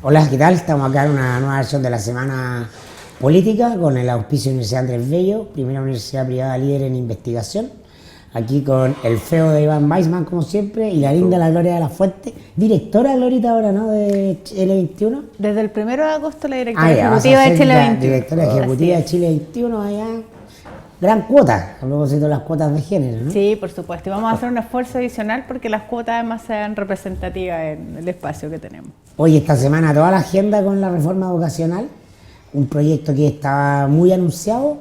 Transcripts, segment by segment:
Hola, ¿qué tal? Estamos acá en una nueva versión de la Semana Política con el auspicio de la Universidad Andrés Bello, primera universidad privada líder en investigación. Aquí con el feo de Iván Weissman, como siempre, y la linda la Gloria de la Fuente, directora Glorita ahora, ¿no?, de Chile 21. Desde el 1 de agosto la directora ejecutiva de Chile 21. Directora ejecutiva de Chile 21, allá. Gran cuota, a propósito de las cuotas de género, ¿no? Sí, por supuesto, y vamos a hacer un esfuerzo adicional porque las cuotas además sean representativas en el espacio que tenemos. Hoy, esta semana, toda la agenda con la reforma vocacional, un proyecto que estaba muy anunciado,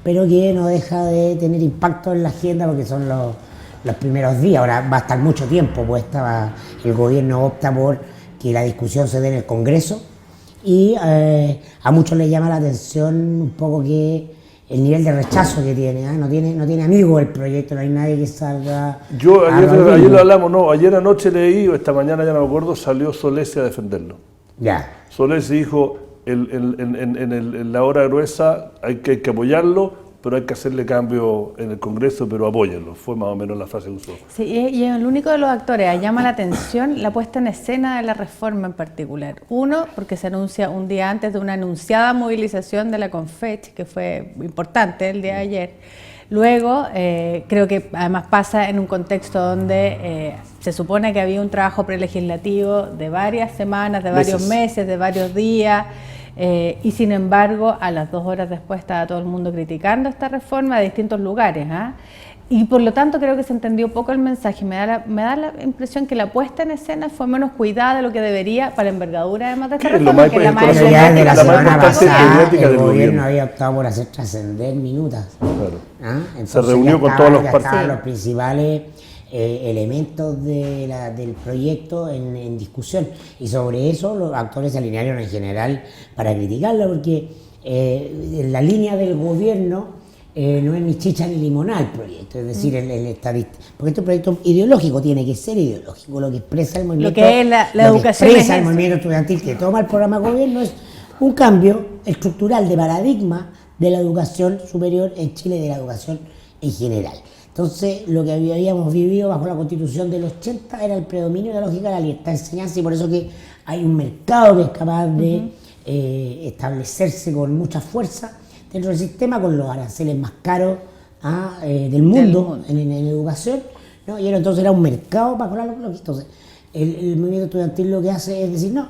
pero que no deja de tener impacto en la agenda porque son los primeros días. Ahora va a estar mucho tiempo, pues el gobierno opta por que la discusión se dé en el Congreso y a muchos les llama la atención un poco que el nivel de rechazo que tiene, ¿eh? No tiene amigos el proyecto, no hay nadie que salga. Ayer lo hablamos, no, ayer anoche leí, o esta mañana ya no me acuerdo, salió Solés a defenderlo. Ya. Solés dijo, en la hora gruesa hay que apoyarlo, pero hay que hacerle cambio en el Congreso, pero apóyenlo. Fue más o menos la frase que usó. Sí, y el único de los actores llama la atención la puesta en escena de la reforma en particular. Uno, porque se anuncia un día antes de una anunciada movilización de la Confech, que fue importante el día de ayer. Luego, creo que además pasa en un contexto donde se supone que había un trabajo prelegislativo de varias semanas, de varios meses, de varios días, y sin embargo, a las 2 horas después estaba todo el mundo criticando esta reforma de distintos lugares, y por lo tanto creo que se entendió poco el mensaje. Me da la impresión que la puesta en escena fue menos cuidada de lo que debería para la envergadura además de esta reforma, que es la más emblemática. De la semana pasada el gobierno había optado por hacer trascender minutas. Claro. Se reunió con todos los partidos. Los principales elementos del proyecto en discusión, y sobre eso los actores se alinearon en general para criticarlo, porque en la línea del gobierno no es ni chicha ni limonada el proyecto, es decir, el estadista, porque este proyecto ideológico tiene que ser ideológico, lo que expresa el movimiento, lo que es la educación, expresa el movimiento estudiantil que toma el programa de gobierno es un cambio estructural de paradigma de la educación superior en Chile, de la educación en general. Entonces, lo que habíamos vivido bajo la Constitución del 80 era el predominio de la lógica de la libertad de enseñanza, y por eso que hay un mercado que es capaz de establecerse con mucha fuerza dentro del sistema, con los aranceles más caros del mundo en educación, ¿no? Y entonces era un mercado para colar los. Entonces, el movimiento estudiantil lo que hace es decir, no,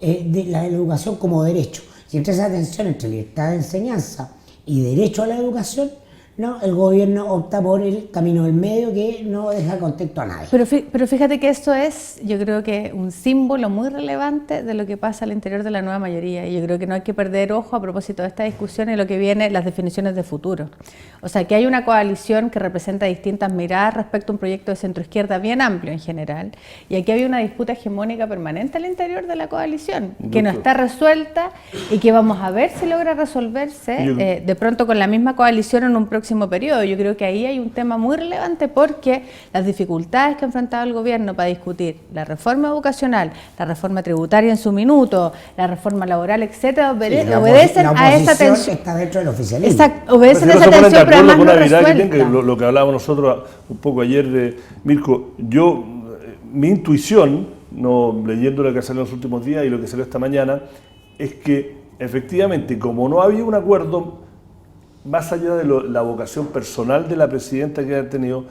de la educación como derecho. Si entre esa tensión entre libertad de enseñanza y derecho a la educación, no, el gobierno opta por el camino del medio que no deja contexto a nadie. Pero fíjate que esto es, yo creo que un símbolo muy relevante de lo que pasa al interior de la nueva mayoría, y yo creo que no hay que perder ojo a propósito de esta discusión y lo que viene, las definiciones de futuro. O sea, que hay una coalición que representa distintas miradas respecto a un proyecto de centroizquierda bien amplio en general, y aquí había una disputa hegemónica permanente al interior de la coalición, que no está resuelta y que vamos a ver si logra resolverse de pronto con la misma coalición en un próximo periodo. Yo creo que ahí hay un tema muy relevante, porque las dificultades que ha enfrentado el gobierno para discutir la reforma vocacional, la reforma tributaria en su minuto, la reforma laboral, etcétera, obedecen a esa tensión. Está dentro del oficialismo. Exacto, obedecen a esa tensión, pero además no resuelta. Lo que hablábamos nosotros un poco ayer, Mirko, mi intuición, no leyendo lo que salió en los últimos días y lo que salió esta mañana, es que efectivamente, como no había un acuerdo más allá de la vocación personal de la presidenta que ha tenido,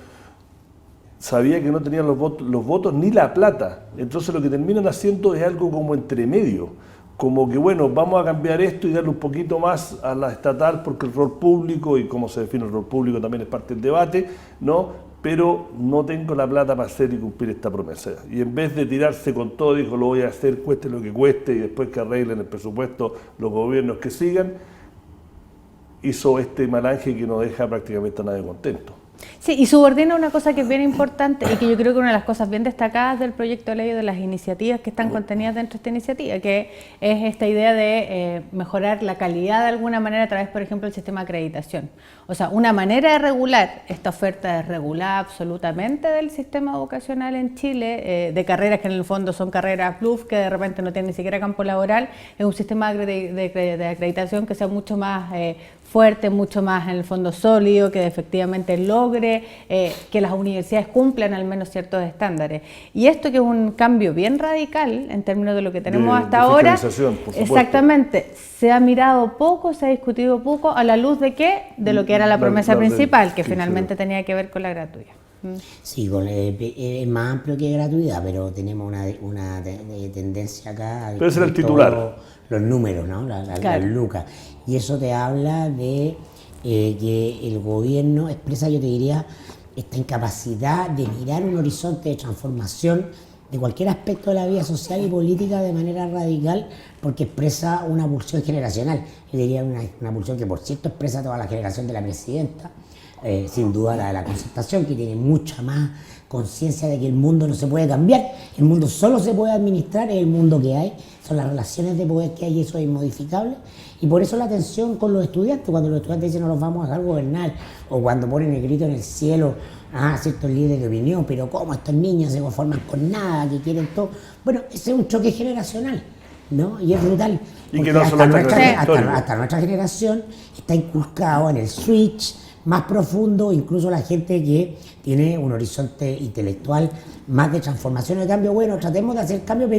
sabía que no tenían los votos ni la plata. Entonces lo que terminan haciendo es algo como entre medio, como que bueno, vamos a cambiar esto y darle un poquito más a la estatal porque el rol público, y cómo se define el rol público también es parte del debate, ¿no? Pero no tengo la plata para hacer y cumplir esta promesa. Y en vez de tirarse con todo, dijo, lo voy a hacer cueste lo que cueste, y después que arreglen el presupuesto los gobiernos que sigan, hizo este malanje que no deja prácticamente a nadie contento. Sí, y subordina una cosa que es bien importante y que yo creo que una de las cosas bien destacadas del proyecto de ley, de las iniciativas que están contenidas dentro de esta iniciativa, que es esta idea de mejorar la calidad de alguna manera a través, por ejemplo, del sistema de acreditación. O sea, una manera de regular esta oferta desregulada absolutamente del sistema vocacional en Chile, de carreras que en el fondo son carreras bluff, que de repente no tienen ni siquiera campo laboral, es un sistema de acreditación que sea mucho más fuerte, mucho más en el fondo sólido, que efectivamente logre que las universidades cumplan al menos ciertos estándares. Y esto que es un cambio bien radical en términos de lo que tenemos hasta ahora, fiscalización, por supuesto. exactamente, se ha mirado poco, se ha discutido poco, ¿a la luz de qué? De lo que era la promesa principal, que finalmente tenía que ver con la gratuidad. Sí, es más amplio que gratuidad, pero tenemos una tendencia acá a pero ese era el titular. Los números, ¿no? Claro. Las lucas. Y eso te habla de que el gobierno expresa, yo te diría, esta incapacidad de mirar un horizonte de transformación de cualquier aspecto de la vida social y política de manera radical, porque expresa una pulsión generacional. Yo diría una pulsión que, por cierto, expresa toda la generación de la presidenta, sin duda la de la Concertación, que tiene mucha más conciencia de que el mundo no se puede cambiar, el mundo solo se puede administrar, es el mundo que hay, son las relaciones de poder que hay, eso es inmodificable, y por eso la tensión con los estudiantes, cuando los estudiantes dicen no los vamos a dejar gobernar, o cuando ponen el grito en el cielo a ciertos líderes de opinión, pero cómo estos niños se conforman con nada, que quieren todo, bueno, ese es un choque generacional, ¿no? Y es brutal, y que no hasta nuestra generación está inculcado en el switch más profundo, incluso la gente que tiene un horizonte intelectual más de transformación o de cambio. Bueno, tratemos de hacer cambio,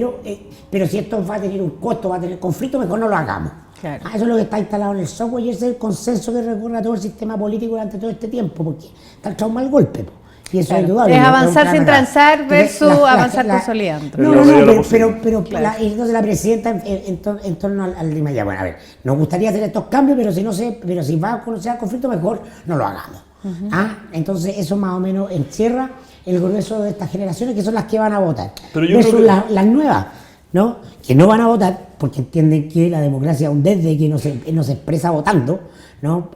pero si esto va a tener un costo, va a tener conflicto, mejor no lo hagamos. Claro. Eso es lo que está instalado en el software y ese es el consenso que recorre a todo el sistema político durante todo este tiempo, porque está el trauma al golpe. Y eso es indudable. Es avanzar sin transar versus avanzar consolidando. Pero claro. Entonces la presidenta en torno al tema ya, bueno, a ver, nos gustaría hacer estos cambios, pero si va a conocer el conflicto, mejor no lo hagamos. Entonces eso más o menos encierra el grueso de estas generaciones, que son las que van a votar. Pero yo versus creo que las nuevas, ¿no? Que no van a votar porque entienden que la democracia es un desde que no se expresa votando, ¿no?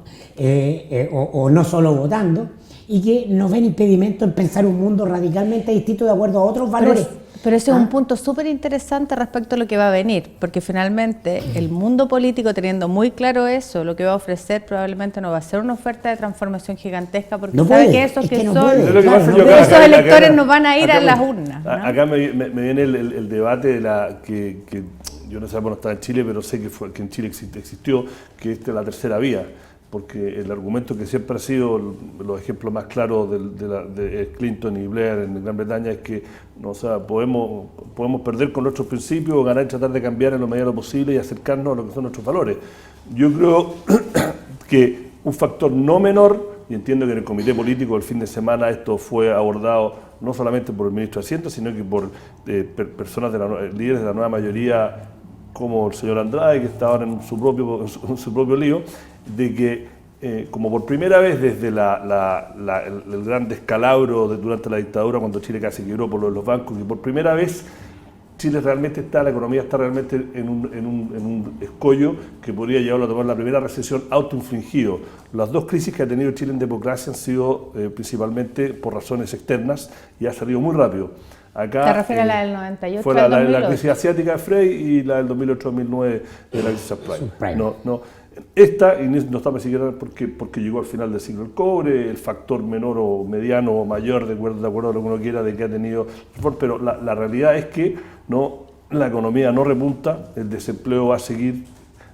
O no solo votando, y que nos ven impedimento en pensar un mundo radicalmente distinto de acuerdo a otros valores. Pero ese es un punto súper interesante respecto a lo que va a venir, porque finalmente el mundo político, teniendo muy claro eso, lo que va a ofrecer probablemente no va a ser una oferta de transformación gigantesca, porque no sabe puede, que esos que no son, esos electores no van a ir a las urnas, ¿no? Acá me viene el debate de que yo no sé, bueno, está en Chile, pero sé que en Chile existió, que esta es la tercera vía. Porque el argumento que siempre ha sido, los ejemplos más claros de Clinton y Blair en Gran Bretaña es que podemos perder con nuestros principios o ganar y tratar de cambiar en lo medida de lo posible y acercarnos a lo que son nuestros valores. Yo creo que un factor no menor, y entiendo que en el comité político el fin de semana esto fue abordado no solamente por el ministro de Hacienda, sino que por personas, líderes de la nueva mayoría, como el señor Andrade, que está ahora en su propio lío, de que como por primera vez desde el gran descalabro durante la dictadura, cuando Chile casi quebró por lo de los bancos, que por primera vez la economía está realmente en un escollo que podría llevarlo a tomar la primera recesión autoinfligido. Las dos crisis que ha tenido Chile en democracia han sido principalmente por razones externas y ha salido muy rápido. Acá, ¿te refieres a la del 98? Fue la crisis asiática de Frey y la del 2008-2009 de la crisis subprime. Esta, y no está siquiera porque llegó al final del ciclo del cobre, el factor menor o mediano o mayor, de acuerdo a lo que uno quiera, de que ha tenido, pero la realidad es que la economía no repunta, el desempleo va a seguir.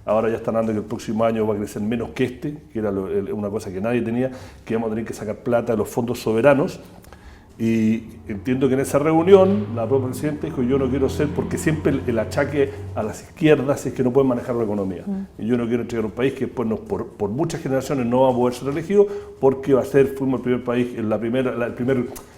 Ahora ya están hablando que el próximo año va a crecer menos que que era una cosa que nadie tenía, que vamos a tener que sacar plata de los fondos soberanos. Y entiendo que en esa reunión la propia presidenta dijo: yo no quiero ser, porque siempre el achaque a las izquierdas es que no pueden manejar la economía. Y yo no quiero entregar un país que después por muchas generaciones no va a poder ser elegido, porque fuimos el primer país, el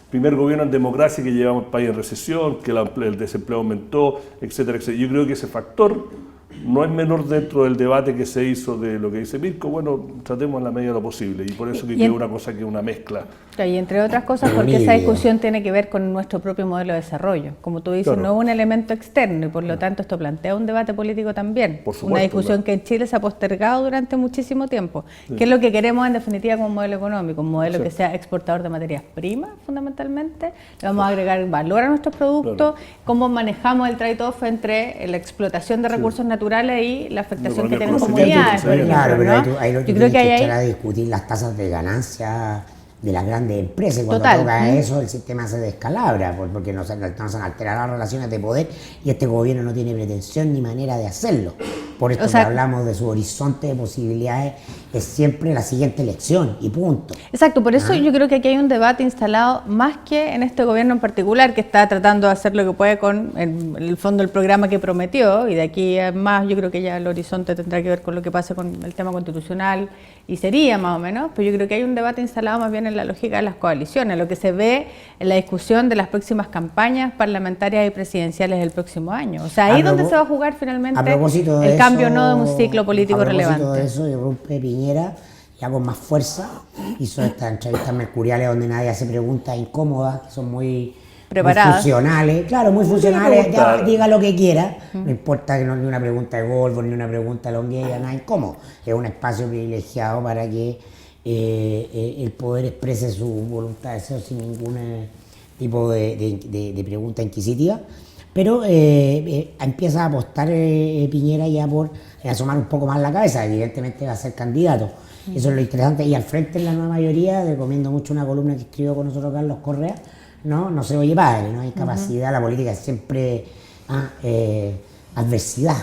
primer gobierno en democracia que llevamos el país en recesión, que el desempleo aumentó, etcétera, etcétera. Yo creo que ese factor no es menor dentro del debate que se hizo de lo que dice Mirko. Bueno, tratemos en la medida de lo posible, y por eso que queda una cosa que es una mezcla. Y entre otras cosas porque esa discusión tiene que ver con nuestro propio modelo de desarrollo. Como tú dices, no es un elemento externo, y por lo tanto esto plantea un debate político también. Por supuesto, una discusión que en Chile se ha postergado durante muchísimo tiempo. ¿Qué es lo que queremos en definitiva como modelo económico? Un modelo que sea exportador de materias primas, fundamentalmente. Le vamos a agregar valor a nuestros productos. Cómo manejamos el trade-off entre la explotación de recursos naturales y la afectación que tienen comunidades. Claro, pero ahí lo que tienes que echar a discutir las tasas de ganancia de las grandes empresas. Cuando toca eso, el sistema se descalabra, porque nos han alterado las relaciones de poder, y este gobierno no tiene pretensión ni manera de hacerlo. por esto O sea, que hablamos de su horizonte de posibilidades, es siempre la siguiente elección y punto. Exacto, por eso yo creo que aquí hay un debate instalado más que en este gobierno en particular, que está tratando de hacer lo que puede con el fondo del programa que prometió, y de aquí a más yo creo que ya el horizonte tendrá que ver con lo que pase con el tema constitucional, y sería más o menos, pero yo creo que hay un debate instalado más bien en la lógica de las coaliciones, lo que se ve en la discusión de las próximas campañas parlamentarias y presidenciales del próximo año. O sea, ahí es donde se va a jugar finalmente el cambio no de un ciclo político relevante. A propósito de eso, irrumpe Piñera ya con más fuerza, hizo estas entrevistas mercuriales donde nadie hace preguntas incómodas, que son muy funcionales, claro, muy funcionales, ya diga lo que quiera, no importa que no ni una pregunta de Golfo, ni una pregunta de Longueira, nada incómodo, es un espacio privilegiado para que el poder exprese su voluntad de deseo sin ningún tipo de pregunta inquisitiva, pero empieza a apostar Piñera ya por asomar un poco más la cabeza, evidentemente va a ser candidato. Eso es lo interesante, y al frente en la nueva mayoría, recomiendo mucho una columna que escribió con nosotros Carlos Correa, no se oye padre, no hay capacidad, la política es siempre adversidad,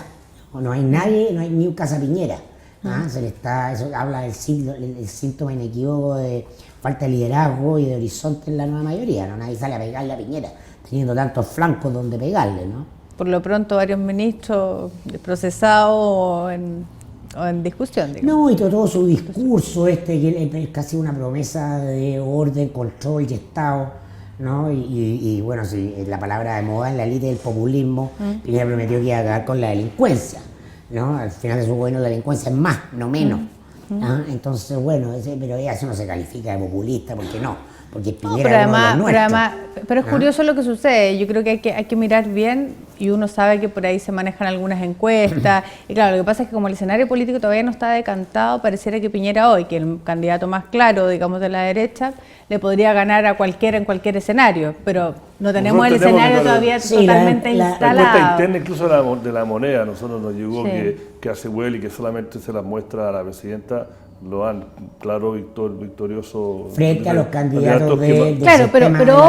no hay nadie, no hay ni un cazapiñera, eso habla del síntoma inequívoco de falta de liderazgo y de horizonte en la nueva mayoría, nadie sale a pegarle a Piñera, teniendo tantos flancos donde pegarle, ¿no? Por lo pronto varios ministros procesados o en discusión, digamos. No, y todo su discurso que es casi una promesa de orden, control y Estado, ¿no? Y bueno, sí, la palabra de moda en la élite del populismo, Piñera prometió que iba a acabar con la delincuencia, ¿no? Al final de su gobierno la delincuencia es más, no menos. Entonces, bueno, pero eso no se califica de populista, porque no. Porque Piñera pero es curioso lo que sucede. Yo creo que hay que mirar bien, y uno sabe que por ahí se manejan algunas encuestas, y claro, lo que pasa es que como el escenario político todavía no está decantado, pareciera que Piñera hoy, que es el candidato más claro, digamos, de la derecha, le podría ganar a cualquiera en cualquier escenario, pero no tenemos el escenario todavía totalmente instalado. La encuesta interna incluso de la Moneda, nosotros nos llegó que hace Well y que solamente se las muestra a la presidenta, lo han claro victorioso frente a los candidatos claro, pero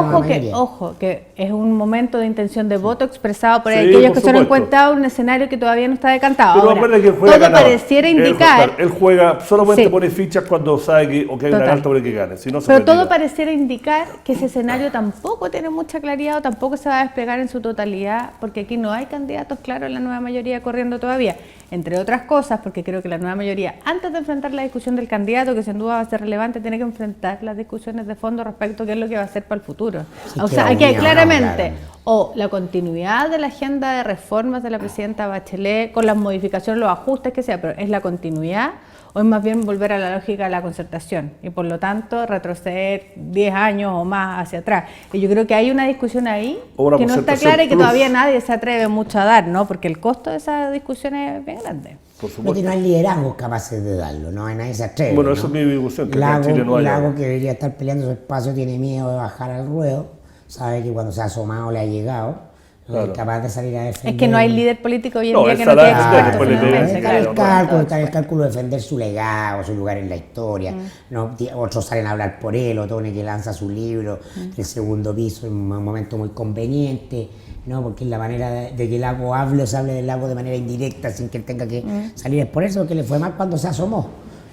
ojo que es un momento de intención de voto expresado por aquellos que son encuestados, un escenario que todavía no está decantado. Pero ahora, que juega todo pareciera indicar él juega solamente pone fichas cuando sabe que hay una carta por el que gane, si no se pero todo pareciera indicar que ese escenario tampoco tiene mucha claridad o tampoco se va a desplegar en su totalidad, porque aquí no hay candidatos claros en la nueva mayoría corriendo todavía, entre otras cosas porque creo que la nueva mayoría, antes de enfrentar la discusión del candidato, que sin duda va a ser relevante, tiene que enfrentar las discusiones de fondo respecto a qué es lo que va a hacer para el futuro. Sí, o sea, aquí hay claramente o la continuidad de la agenda de reformas de la presidenta Bachelet con las modificaciones, los ajustes que sea, pero es la continuidad o es más bien volver a la lógica de la concertación y por lo tanto retroceder 10 años o más hacia atrás. Y yo creo que hay una discusión ahí que no está clara y que todavía nadie se atreve mucho a dar, ¿no? Porque el costo de esa discusión es bien grande. Porque no hay liderazgos capaces de darlo, no hay nadie se atreve. Bueno, eso es mi discusión, que en Chile no hay. Lago, que debería estar peleando su espacio, tiene miedo de bajar al ruedo, sabe que cuando se ha asomado le ha llegado, claro. Capaz de salir a defender. Es que no hay líder político hoy en día que no tenga experto. Está el cálculo de defender su legado, su lugar en la historia. ¿No? Otros salen a hablar por él, Otone que lanza su libro, El segundo piso, en un momento muy conveniente, ¿no? Porque es la manera de que Lago hable o se hable del Lago de manera indirecta sin que él tenga que salir. Es por eso que le fue mal cuando se asomó,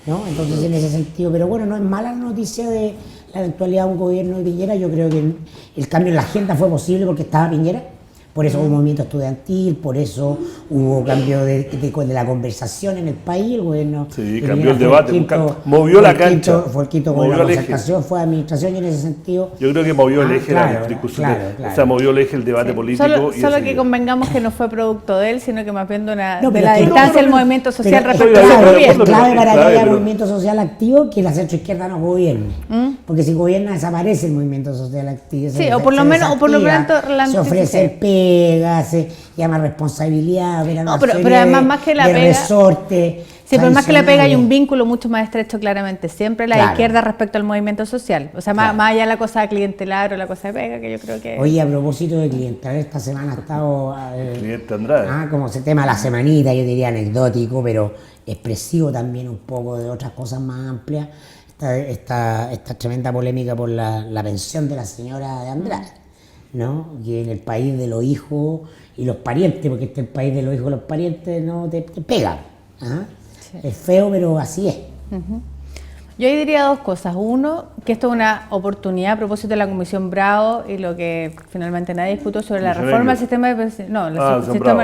¿no? Entonces, en ese sentido, pero bueno, no es mala la noticia de la eventualidad de un gobierno de Piñera. Yo creo que el cambio en la agenda fue posible porque estaba Piñera. Por eso hubo movimiento estudiantil, por eso hubo cambio de la conversación en el país, el gobierno... Sí, cambió el debate, movió la cancha. Fue el quinto con la concertación, fue administración y en ese sentido... Yo creo que movió el eje de la discusión, o sea, movió el eje el debate político. Solo que convengamos que no fue producto de él, sino que más bien de la distancia del movimiento social respecto al gobierno. Es clave para que haya movimiento social activo que la centroizquierda no gobierne, porque si gobierna desaparece el movimiento social activo. Sí, o por lo menos se ofrece el se llama responsabilidad, pero además más que la pega, resorte. Sí, pero más que la pega hay un vínculo mucho más estrecho claramente siempre la izquierda respecto al movimiento social. O sea, más allá de la cosa clientelar o la cosa de pega, que yo creo que... Oye, a propósito de clientelar, esta semana ha estado... Cliente Andrade. Como ese tema de la semanita, yo diría anecdótico, pero expresivo también un poco de otras cosas más amplias. Esta tremenda polémica por la pensión de la señora de Andrade. ¿no? Que en el país de los hijos y los parientes, porque este es el país de los hijos y los parientes, no te pegan. ¿Ah? Sí. Es feo, pero así es. Yo ahí diría dos cosas. Uno, que esto es una oportunidad a propósito de la Comisión Bravo y lo que finalmente nadie discutió sobre la reforma del sistema de pensiones. No, la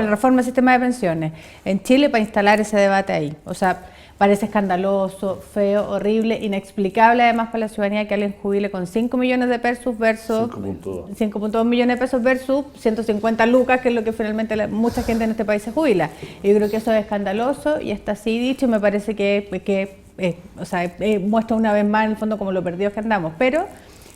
reforma del sistema de pensiones en Chile para instalar ese debate ahí. O sea, parece escandaloso, feo, horrible, inexplicable además para la ciudadanía que alguien jubile con 5 millones de pesos versus 5.2 millones de pesos versus 150 lucas, que es lo que finalmente mucha gente en este país se jubila. Y yo creo que eso es escandaloso y está así dicho y me parece que muestra una vez más en el fondo como lo perdidos que andamos, pero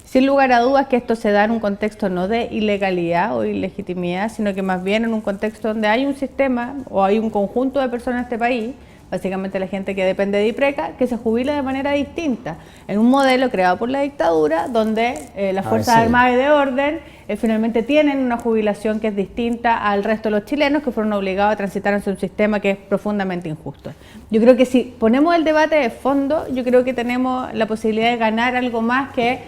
sin lugar a dudas que esto se da en un contexto no de ilegalidad o ilegitimidad, sino que más bien en un contexto donde hay un sistema o hay un conjunto de personas en este país, básicamente la gente que depende de IPRECA, que se jubila de manera distinta, en un modelo creado por la dictadura, donde las Fuerzas Armadas y de Orden finalmente tienen una jubilación que es distinta al resto de los chilenos que fueron obligados a transitar hacia un sistema que es profundamente injusto. Yo creo que si ponemos el debate de fondo, yo creo que tenemos la posibilidad de ganar algo más que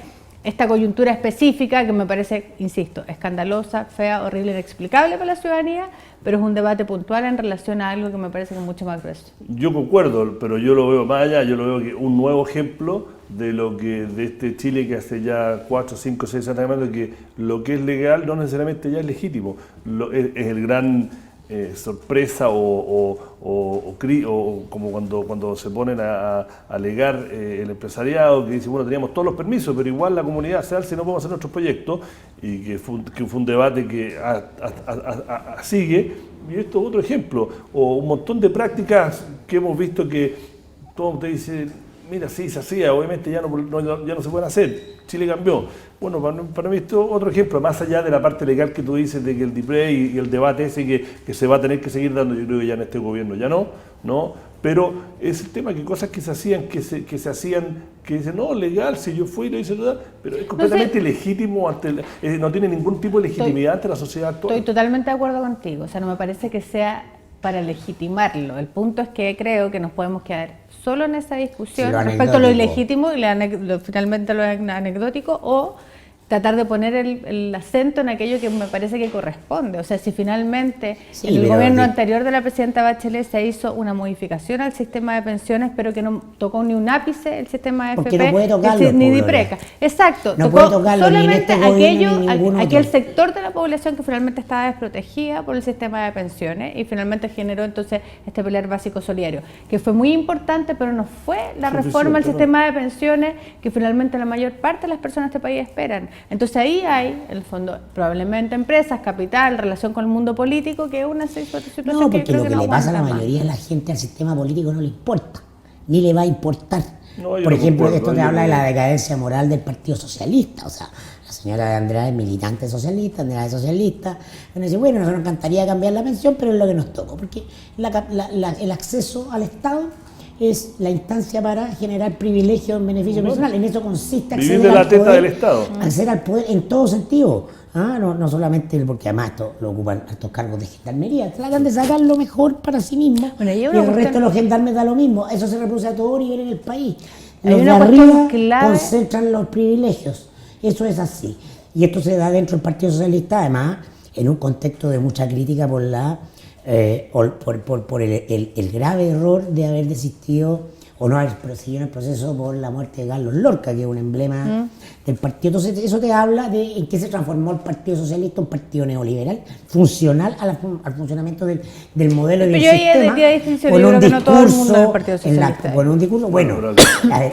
esta coyuntura específica que me parece, insisto, escandalosa, fea, horrible, inexplicable para la ciudadanía, pero es un debate puntual en relación a algo que me parece que es mucho más grueso. Yo concuerdo, pero yo lo veo más allá, yo lo veo que un nuevo ejemplo de lo que de este Chile que hace ya 4, 5, 6 años de que lo que es legal no necesariamente ya es legítimo. Es el gran sorpresa o como cuando se ponen a alegar el empresariado que dice, bueno, teníamos todos los permisos, pero igual la comunidad se alza y no podemos hacer nuestros proyectos, y que fue un debate que sigue. Y esto es otro ejemplo, o un montón de prácticas que hemos visto que todo te dice, mira, sí, se hacía, obviamente ya no se pueden hacer, Chile cambió. Bueno, para mí esto es otro ejemplo, más allá de la parte legal que tú dices de que el DIPRE y el debate ese que se va a tener que seguir dando, yo creo que ya en este gobierno ya no, pero es el tema que cosas que se hacían, que dicen, no, legal, si yo fui y lo hice, pero es completamente legítimo, no tiene ningún tipo de legitimidad ante la sociedad actual. Estoy totalmente de acuerdo contigo, o sea, no me parece que sea para legitimarlo. El punto es que creo que nos podemos quedar solo en esa discusión respecto a lo ilegítimo y finalmente lo anecdótico, o tratar de poner el acento en aquello que me parece que corresponde. O sea, si finalmente en el gobierno anterior de la presidenta Bachelet se hizo una modificación al sistema de pensiones, pero que no tocó ni un ápice el sistema de AFP, no puede tocarlo, ni de IPRECA. Exacto, no tocó tocarlo, solamente aquel otro sector de la población que finalmente estaba desprotegida por el sistema de pensiones y finalmente generó entonces este pilar básico solidario, que fue muy importante, pero no fue la reforma al sistema de pensiones que finalmente la mayor parte de las personas de este país esperan. Entonces ahí hay, en el fondo, probablemente empresas, capital, relación con el mundo político, que es una situación no, porque que lo que no le pasa a la más. mayoría de la gente al sistema político no le importa, ni le va a importar. No, por ejemplo, esto te habla de la decadencia moral del Partido Socialista, o sea, la señora de Andrade es militante socialista, Andrade es socialista, bueno, dice, bueno, nosotros nos encantaría cambiar la pensión, pero es lo que nos toca, porque el acceso al Estado es la instancia para generar privilegios en beneficio personal. En eso consiste acceder de la teta del Estado. Acceder al poder en todo sentido. No solamente porque además esto lo ocupan estos cargos de gendarmería. Tratan de sacar lo mejor para sí mismos. Bueno, y el resto de los gendarmes da lo mismo. Eso se reproduce a todo nivel en el país. Los de arriba concentran los privilegios. Eso es así. Y esto se da dentro del Partido Socialista, además, en un contexto de mucha crítica por por el grave error de haber desistido o no haber proseguido en el proceso por la muerte de Carlos Lorca, que es un emblema del partido. Entonces eso te habla de en qué se transformó el Partido Socialista, un partido neoliberal, funcional al funcionamiento del modelo del sistema. Con un discurso, con un discurso, bueno,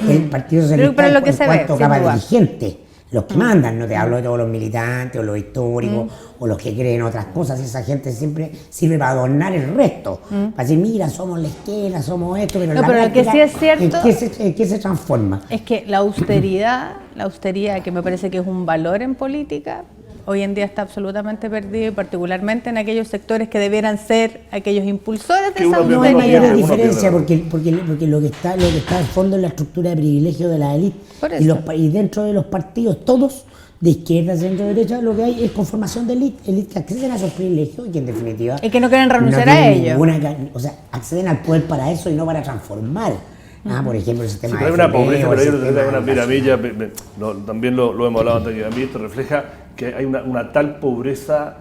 el Partido Socialista en cuanto capa dirigente. Los que mandan, no te hablo de todos los militantes o los históricos o los que creen otras cosas, esa gente siempre sirve para adornar el resto, para decir, mira, somos la izquierda, somos esto, pero pero lo que sí es cierto, ¿en qué se transforma? Es que la austeridad que me parece que es un valor en política, hoy en día está absolutamente perdido, y particularmente en aquellos sectores que debieran ser aquellos impulsores de esa austeridad. No hay mayor diferencia porque lo que está al fondo es la estructura de privilegio de la élite y dentro de los partidos, todos de izquierda, centro, derecha, lo que hay es conformación de élite que acceden a esos privilegios y que en definitiva... Y que no quieren renunciar a ellos. O sea, acceden al poder para eso y no para transformar Por ejemplo, el Sí, sistema pero hay de una pobreza, FME o pero el hay sistema una piramilla, educacional. también lo hemos hablado anteriormente, esto refleja que hay una tal pobreza,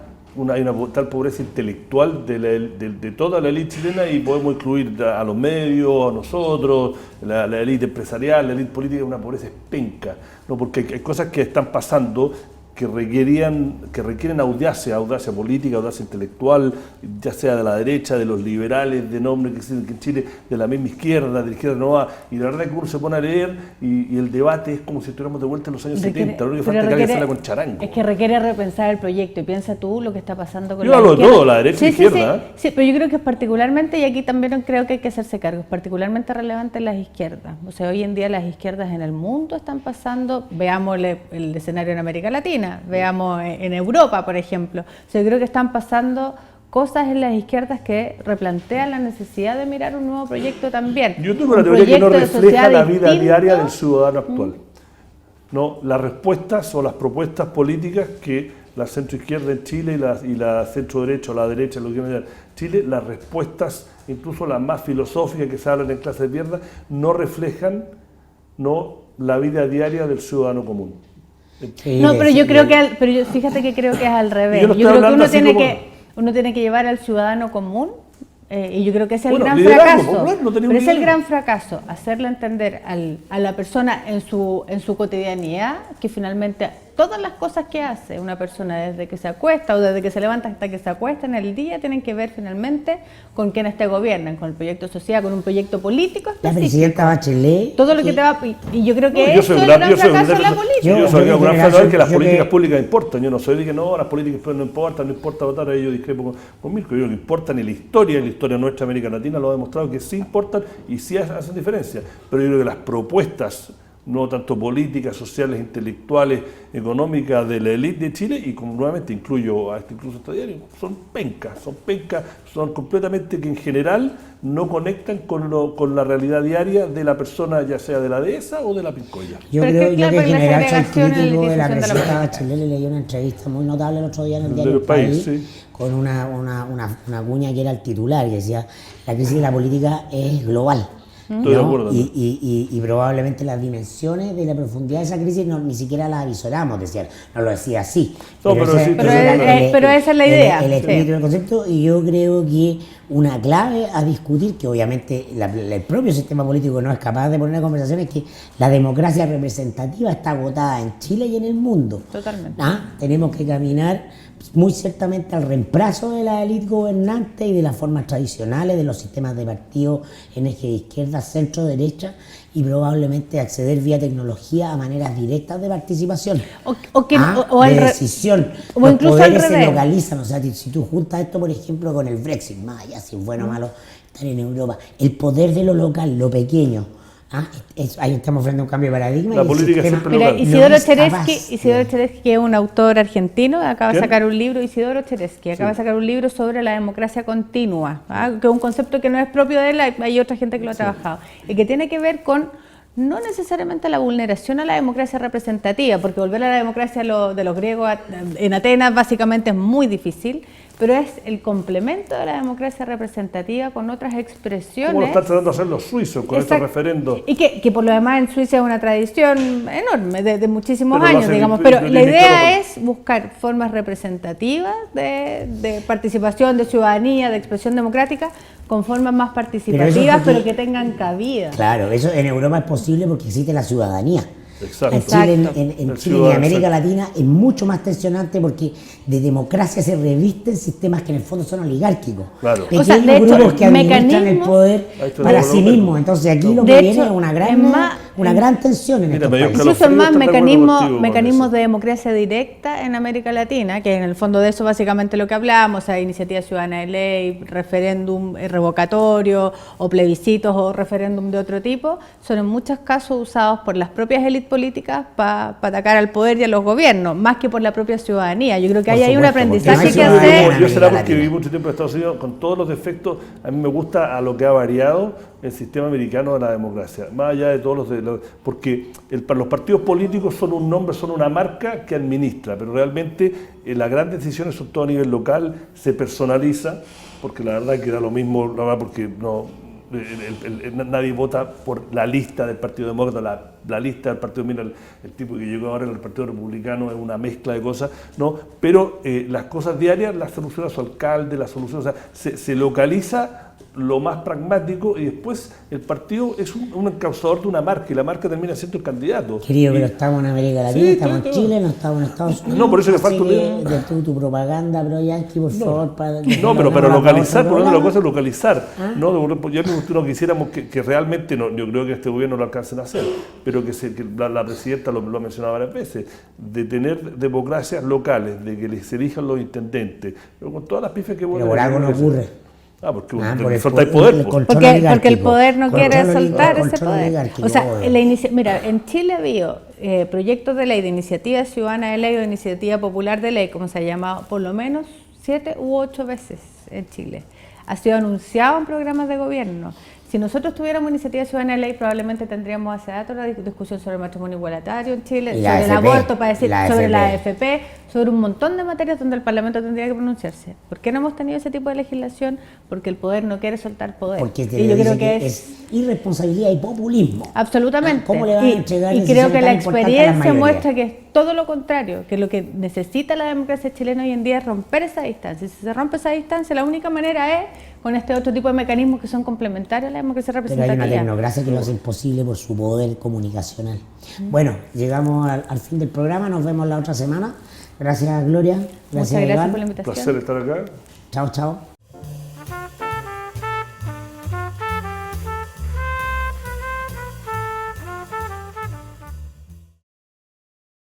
hay una tal pobreza intelectual de toda la élite chilena, y podemos incluir a los medios, a nosotros, la élite empresarial, la élite política, una pobreza penca, ¿no? Porque hay cosas que están pasando que requieren audacia política, audacia intelectual, ya sea de la derecha, de los liberales, de nombre que existen en Chile, de la misma izquierda, de la izquierda nueva, y la verdad es que uno se pone a leer y el debate es como si estuviéramos de vuelta en los años 70, lo único que falta es que alguien salga con charango. Es que requiere repensar el proyecto, y piensa tú lo que está pasando con Yo la hablo de izquierda. todo, la derecha y izquierda. Sí, pero yo creo que es particularmente, y aquí también creo que hay que hacerse cargo, es particularmente relevante en las izquierdas. O sea, hoy en día las izquierdas en el mundo están pasando, veamos el escenario en América Latina, veamos en Europa, por ejemplo. O sea, yo creo que están pasando cosas en las izquierdas que replantean la necesidad de mirar un nuevo proyecto también. Yo tengo una teoría que no refleja la vida diaria del ciudadano actual. No, las respuestas o las propuestas políticas que la centroizquierda en Chile y la centro-derecha o la derecha, lo que en Chile, las respuestas, incluso las más filosóficas que se hablan en clases de mierda, no reflejan la vida diaria del ciudadano común. Sí, No, pero yo creo que, fíjate que creo que es al revés. Yo creo que uno tiene que llevar al ciudadano común, y yo creo que ese es el gran fracaso. Popular, no pero es el gran fracaso, hacerle entender a la persona en su cotidianidad que finalmente todas las cosas que hace una persona desde que se acuesta o desde que se levanta hasta que se acuesta en el día tienen que ver finalmente con quienes te gobiernan, con el proyecto social, con un proyecto político específico. La presidenta Bachelet. Todo lo que te va, y yo creo que eso es el yo gran fracaso de la política. Yo soy un gran fan que las políticas públicas importan. Yo no soy de que no, las políticas no importa votar, yo discrepo con Mirko. Yo creo que importan, y la historia nuestra América Latina lo ha demostrado que sí importan y sí hacen diferencia. Pero yo creo que las propuestas, no tanto políticas, sociales, intelectuales, económicas de la élite de Chile, y como nuevamente incluso este diario, son pencas, son completamente que en general no conectan con la realidad diaria de la persona, ya sea de la dehesa o de la Pincoya. Yo creo que en general soy crítico de la presidenta Bachelet. Le leí una entrevista muy notable el otro día en el diario El País, sí, con una cuña que era el titular, que decía: la crisis de la política es global. Estoy de acuerdo. Y probablemente las dimensiones de la profundidad de esa crisis ni siquiera las avisoramos, no lo decía así. No, pero esa es la idea. El espíritu del concepto, y yo creo que una clave a discutir, que obviamente el propio sistema político no es capaz de poner en conversación, es que la democracia representativa está agotada en Chile y en el mundo. Totalmente. Tenemos que caminar muy ciertamente al reemplazo de la élite gobernante y de las formas tradicionales de los sistemas de partido en eje de izquierda, centro, derecha, y probablemente acceder vía tecnología a maneras directas de participación, de decisión. O incluso los poderes al se revés. Localizan, o sea, si tú juntas esto, por ejemplo, con el Brexit, más allá si es bueno o malo estar en Europa, el poder de lo local, lo pequeño, ahí estamos frente a un cambio de paradigma. La política siempre Mira, local. Isidoro Cheresky, que es un autor argentino, acaba de sacar un libro, Isidoro Cheresky, acaba de sacar un libro sobre la democracia continua, que es un concepto que no es propio de él, hay otra gente que lo ha trabajado, y que tiene que ver con no necesariamente la vulneración a la democracia representativa, porque volver a la democracia de los griegos en Atenas básicamente es muy difícil, pero es el complemento de la democracia representativa con otras expresiones. Como lo están tratando de hacer los suizos con estos referendos. Y que por lo demás en Suiza es una tradición enorme, de muchísimos años, digamos. Pero la idea es buscar formas representativas de participación, de ciudadanía, de expresión democrática, con formas más participativas, pero que tengan cabida. Claro, eso en Europa es posible porque existe la ciudadanía. Exacto. En Chile y en América Latina es mucho más tensionante porque de democracia se revisten sistemas que en el fondo son oligárquicos. Claro. Pequeños grupos que administran el poder para sí mismos. Entonces aquí lo que viene es una gran tensión en estos países. Incluso es más mecanismos de democracia directa en América Latina, que en el fondo de eso básicamente lo que hablamos, hay iniciativa ciudadana de ley, referéndum revocatorio o plebiscitos o referéndum de otro tipo, son en muchos casos usados por las propias élites políticas para atacar al poder y a los gobiernos, más que por la propia ciudadanía. Yo creo que ahí hay un aprendizaje que hacer. Yo será porque viví mucho tiempo en Estados Unidos, con todos los defectos, a mí me gusta a lo que ha variado el sistema americano de la democracia, más allá de todos porque los partidos políticos son un nombre, son una marca que administra, pero realmente las grandes decisiones son todo a nivel local, se personaliza, porque la verdad que da lo mismo, porque no nadie vota por la lista del Partido Demócrata, la lista del Partido, mira, el tipo que llegó ahora en el Partido Republicano es una mezcla de cosas, ¿no? Pero las cosas diarias las soluciona su alcalde, las soluciona, o sea, se localiza lo más pragmático y después el partido es un encausador de una marca y la marca termina siendo el candidato. Querido, pero estamos en América Latina, Sí, estamos en claro. Chile, no estamos en Estados Unidos. No, por eso le falta un así dedo. que de tu propaganda pro yanqui, por favor. No, pero localizar, por lo menos la cosa es localizar. ¿Ah? ¿No? Ya no quisiéramos que realmente, no, yo creo que este gobierno lo alcancen a hacer, pero que la presidenta lo ha mencionado varias veces, de tener democracias locales, de que se elijan los intendentes, pero con todas las pifes que Pero por algo no ocurre. Porque por el soltáis poder, poder. control Porque el oligárquico. poder no quiere Control soltar ese control poder. oligárquico, O sea, obvio. mira, en Chile ha habido proyectos de ley, de iniciativa ciudadana de ley o de iniciativa popular de ley, como se ha llamado, por lo menos 7 u 8 veces en Chile. Ha sido anunciado en programas de gobierno. Si nosotros tuviéramos iniciativa ciudadana de ley, probablemente tendríamos hace dato la discusión sobre el matrimonio igualitario en Chile, Y sobre la el AFP, aborto, para decir, la sobre la AFP. AFP, sobre un montón de materias donde el Parlamento tendría que pronunciarse. ¿Por qué no hemos tenido ese tipo de legislación? Porque el poder no quiere soltar poder. Porque te Y yo dice creo que es irresponsabilidad y populismo. absolutamente. ¿Cómo le van a entregar y decisiones creo que tan la importantes a la experiencia mayoría? muestra que es todo lo contrario, que lo que necesita la democracia chilena hoy en día es romper esa distancia. Si se rompe esa distancia, la única manera es con este otro tipo de mecanismos que son complementarios a la democracia Pero hay representativa. una tecnocracia que lo hace imposible por su poder comunicacional. Bueno, llegamos al fin del programa, nos vemos la otra semana. Gracias, Gloria. Muchas Gracias, gracias Iván. por la invitación. Placer estar acá. Chao, chao.